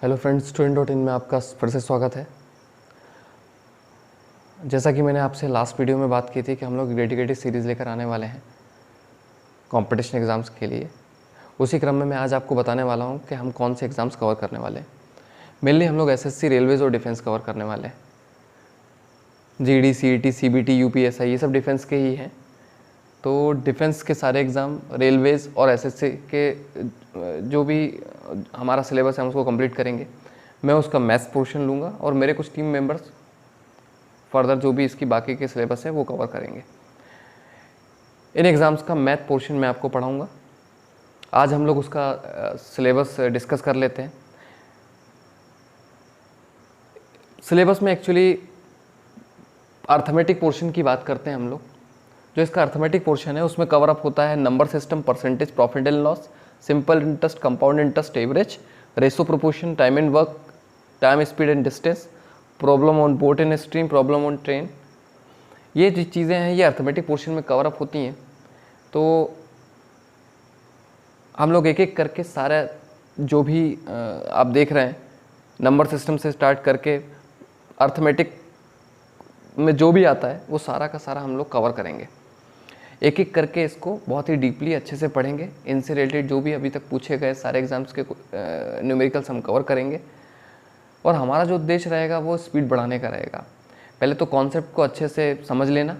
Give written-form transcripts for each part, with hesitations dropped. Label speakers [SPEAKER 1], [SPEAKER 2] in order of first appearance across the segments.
[SPEAKER 1] Hello friends, student.in में आपका फिर से स्वागत है। जैसा कि मैंने आपसे लास्ट वीडियो में बात की थी कि हम लोग डेडिकेटेड सीरीज़ लेकर आने वाले हैं कंपटीशन एग्ज़ाम्स के लिए। उसी क्रम में मैं आज आपको बताने वाला हूं कि हम कौन से एग्ज़ाम्स कवर करने वाले हैं। मेनली हम लोग एसएससी, रेलवेज़ और डिफेंस कवर करने वाले हैं। जीडी, सीईटी, सीबीटी, यूपीएसआई ये सब डिफेंस के ही हैं। तो डिफेंस के सारे एग्ज़ाम, रेलवेज़ और एसएससी के जो भी हमारा सिलेबस है हम उसको कंप्लीट करेंगे। मैं उसका मैथ्स पोर्शन लूँगा और मेरे कुछ टीम मेंबर्स फर्दर जो भी इसकी बाकी के सिलेबस है वो कवर करेंगे। इन एग्ज़ाम्स का मैथ पोर्शन मैं आपको पढ़ाऊँगा। आज हम लोग उसका सिलेबस डिस्कस कर लेते हैं। सिलेबस में एक्चुअली अर्थमेटिक पोर्शन की बात करते हैं हम लोग। जो इसका अर्थमेटिक पोर्शन है उसमें कवर अप होता है number system, percentage, profit and loss, simple interest, compound interest, average, ratio proportion, time and work, time, speed and distance, problem on boat and stream, problem on train. ये जो चीज़ें हैं ये arithmetic portion में cover up होती हैं। तो हम लोग एक एक करके सारा जो भी आप देख रहे हैं नंबर सिस्टम से स्टार्ट करके अर्थमेटिक में जो भी आता है वो सारा का सारा हम लोग कवर करेंगे। एक एक करके इसको बहुत ही डीपली अच्छे से पढ़ेंगे। इनसे रिलेटेड जो भी अभी तक पूछे गए सारे एग्जाम्स के न्यूमेरिकल्स हम कवर करेंगे। और हमारा जो उद्देश्य रहेगा वो स्पीड बढ़ाने का रहेगा। पहले तो कॉन्सेप्ट को अच्छे से समझ लेना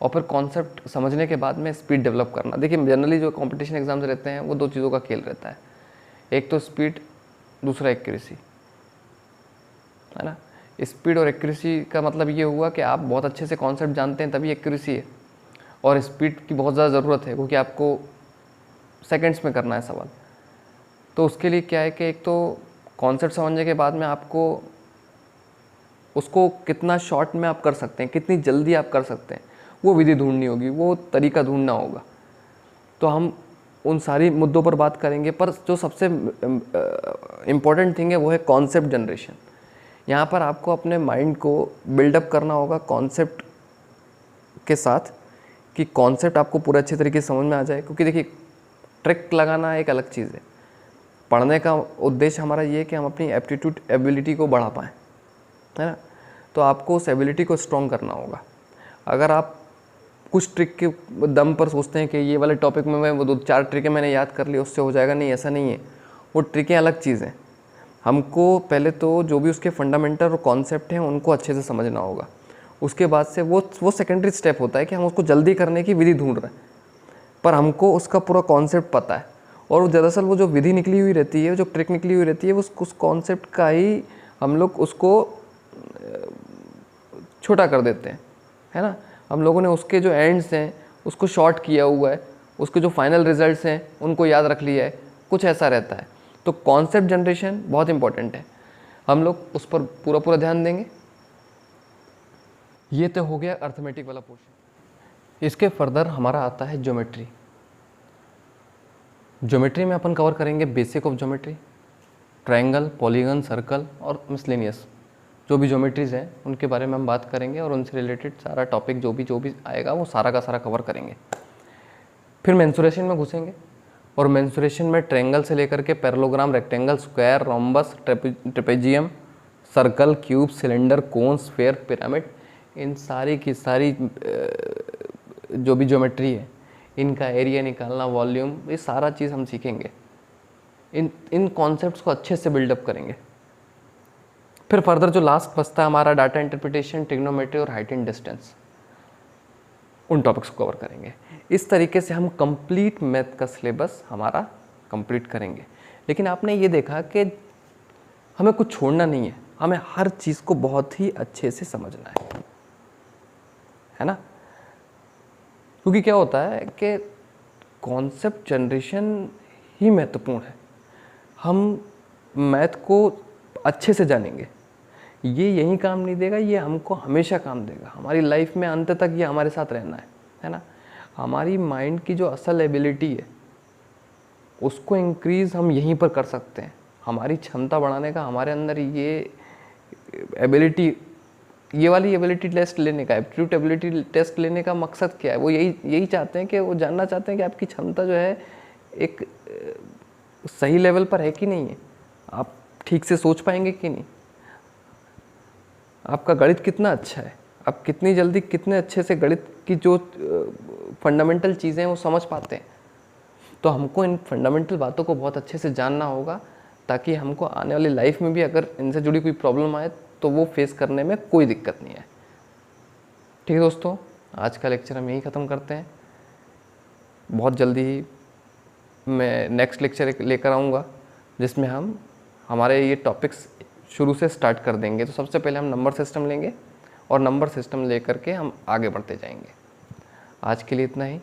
[SPEAKER 1] और फिर कॉन्सेप्ट समझने के बाद में स्पीड डेवलप करना। देखिए जनरली जो कंपटीशन एग्जाम्स रहते हैं वो दो चीज़ों का खेल रहता है, एक तो स्पीड, दूसरा एक्यूरेसी, है ना। स्पीड और एक्यूरेसी का मतलब ये हुआ कि आप बहुत अच्छे से कॉन्सेप्ट जानते हैं तभी एक्यूरेसी है, और स्पीड की बहुत ज़्यादा ज़रूरत है क्योंकि आपको सेकंड्स में करना है सवाल। तो उसके लिए क्या है कि एक तो कॉन्सेप्ट समझने के बाद में आपको उसको कितना शॉर्ट में आप कर सकते हैं, कितनी जल्दी आप कर सकते हैं, वो विधि ढूंढनी होगी, वो तरीका ढूंढना होगा। तो हम उन सारी मुद्दों पर बात करेंगे, पर जो सबसे इम्पॉर्टेंट थिंग है वो है कॉन्सेप्ट जनरेशन। यहाँ पर आपको अपने माइंड को बिल्डअप करना होगा कॉन्सेप्ट के साथ, कि कॉन्सेप्ट आपको पूरा अच्छे तरीके से समझ में आ जाए। क्योंकि देखिए ट्रिक लगाना एक अलग चीज़ है, पढ़ने का उद्देश्य हमारा ये है कि हम अपनी एप्टीट्यूड, एबिलिटी को बढ़ा पाएँ, है ना। तो आपको उस एबिलिटी को स्ट्रॉन्ग करना होगा। अगर आप कुछ ट्रिक के दम पर सोचते हैं कि ये वाले टॉपिक में मैं वो 2-4 ट्रिकें मैंने याद कर ली उससे हो जाएगा, नहीं, ऐसा नहीं है। वो ट्रिकें अलग चीज़ हैं। हमको पहले तो जो भी उसके फंडामेंटल और कॉन्सेप्ट हैं उनको अच्छे से समझना होगा। उसके बाद से वो सेकेंडरी स्टेप होता है कि हम उसको जल्दी करने की विधि ढूंढ रहे हैं, पर हमको उसका पूरा कॉन्सेप्ट पता है। और दरअसल वो जो विधि निकली हुई रहती है, जो ट्रिक निकली हुई रहती है, उस कॉन्सेप्ट का ही हम लोग उसको छोटा कर देते हैं, है ना। हम लोगों ने उसके जो एंड्स हैं उसको शॉर्ट किया हुआ है, उसके जो फाइनल रिजल्ट्स हैं उनको याद रख लिया है, कुछ ऐसा रहता है। तो कॉन्सेप्ट जनरेशन बहुत इंपॉर्टेंट है, हम लोग उस पर पूरा ध्यान देंगे। ये तो हो गया अर्थमेटिक वाला पोर्शन। इसके फर्दर हमारा आता है ज्योमेट्री। ज्योमेट्री में अपन कवर करेंगे basic of geometry, triangle, polygon, circle और मिसलेनियस जो भी ज्योमेट्रीज़ हैं उनके बारे में हम बात करेंगे, और उनसे रिलेटेड सारा टॉपिक जो भी आएगा वो सारा का सारा कवर करेंगे। फिर मेंसुरेशन में घुसेंगे, और मेंसुरेशन में ट्रायंगल से लेकर के parallelogram, rectangle, square, rhombus, trapezium, circle, cube, cylinder, cone, sphere, pyramid, इन सारी की सारी जो भी ज्योमेट्री है इनका एरिया निकालना, वॉल्यूम, ये सारा चीज़ हम सीखेंगे। इन कॉन्सेप्ट्स को अच्छे से बिल्डअप करेंगे। फिर फर्दर जो लास्ट बचता है हमारा डाटा इंटरप्रिटेशन, ट्रिग्नोमेट्री और हाइट एंड डिस्टेंस, उन टॉपिक्स को कवर करेंगे। इस तरीके से हम कंप्लीट मैथ का सिलेबस हमारा कंप्लीट करेंगे। लेकिन आपने ये देखा कि हमें कुछ छोड़ना नहीं है, हमें हर चीज़ को बहुत ही अच्छे से समझना है ना। क्योंकि क्या होता है कि कॉन्सेप्ट जनरेशन ही महत्वपूर्ण है। हम मैथ को अच्छे से जानेंगे, ये यहीं काम नहीं देगा, ये हमको हमेशा काम देगा हमारी लाइफ में, अंत तक ये हमारे साथ रहना है ना। हमारी माइंड की जो असल एबिलिटी है उसको इंक्रीज़ हम यहीं पर कर सकते हैं। हमारी क्षमता बढ़ाने का हमारे अंदर ये एबिलिटी, ये वाली एबिलिटी टेस्ट लेने का, एप्टीट्यूड एबिलिटी टेस्ट लेने का मकसद क्या है? वो यही चाहते हैं कि वो जानना चाहते हैं कि आपकी क्षमता जो है एक सही लेवल पर है कि नहीं है, आप ठीक से सोच पाएंगे कि नहीं? आपका गणित कितना अच्छा है, आप कितनी जल्दी कितने अच्छे से गणित की जो फंडामेंटल चीज़ें हैं वो समझ पाते हैं। तो हमको इन फंडामेंटल बातों को बहुत अच्छे से जानना होगा, ताकि हमको आने वाली लाइफ में भी अगर इनसे जुड़ी कोई प्रॉब्लम आए तो वो फेस करने में कोई दिक्कत नहीं है। ठीक है दोस्तों, आज का लेक्चर हम यहीं ख़त्म करते हैं। बहुत जल्दी ही मैं नेक्स्ट लेक्चर लेकर आऊँगा, जिसमें हम हमारे ये टॉपिक्स शुरू से स्टार्ट कर देंगे। तो सबसे पहले हम नंबर सिस्टम लेंगे और नंबर सिस्टम लेकर के हम आगे बढ़ते जाएंगे। आज के लिए इतना ही।